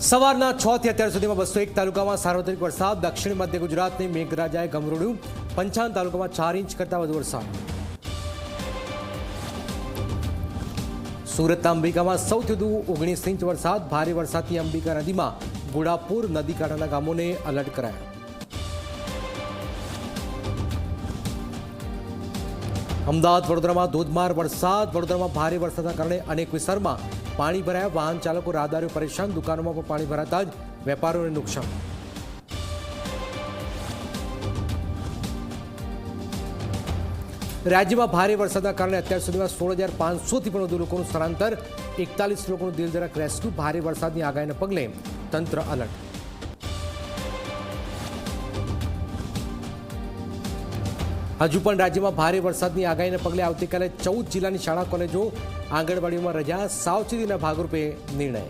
સવારના 6 થી અત્યાર સુધીમાં 201 તાલુકામાં સાર્વત્રિક વરસાદ. દક્ષિણ મધ્ય ગુજરાતની મેઘરાજાએ ગમરોડ્યું. 55 તાલુકામાં 4 ઇંચ કરતાં વધુ વરસાદ. સુરતના અંબિકામાં સૌથી વધુ 19 ઇંચ વરસાદ. ભારે વરસાદથી અંબિકા નદીમાં ઘોડાપુર, નદી કાંઠાના ગામોને એલર્ટ કરાયા. અમદાવાદ વડોદરામાં ધોધમાર વરસાદ. વડોદરામાં ભારે વરસાદના કારણે અનેક વિસ્તારમાં પાણી ભરાયા. વાહન ચાલકો, રાહદારીઓ પરેશાન. દુકાનોમાં પણ પાણી ભરાતા જ વેપારીઓને નુકસાન. રાજ્યમાં ભારે વરસાદના કારણે અત્યાર સુધીમાં 16,500થી પણ વધુ લોકોનું સ્થળાંતર. 41 લોકોનું દિલધડક રેસ્ક્યુ. ભારે વરસાદની આગાહીને પગલે તંત્ર એલર્ટ. હજુ પણ રાજ્યમાં ભારે વરસાદની આગાહીને પગલે આવતીકાલે 14 જિલ્લાની શાળા કોલેજો, આંગણવાડીઓમાં રજા. સાવચેતીના ભાગરૂપે નિર્ણય.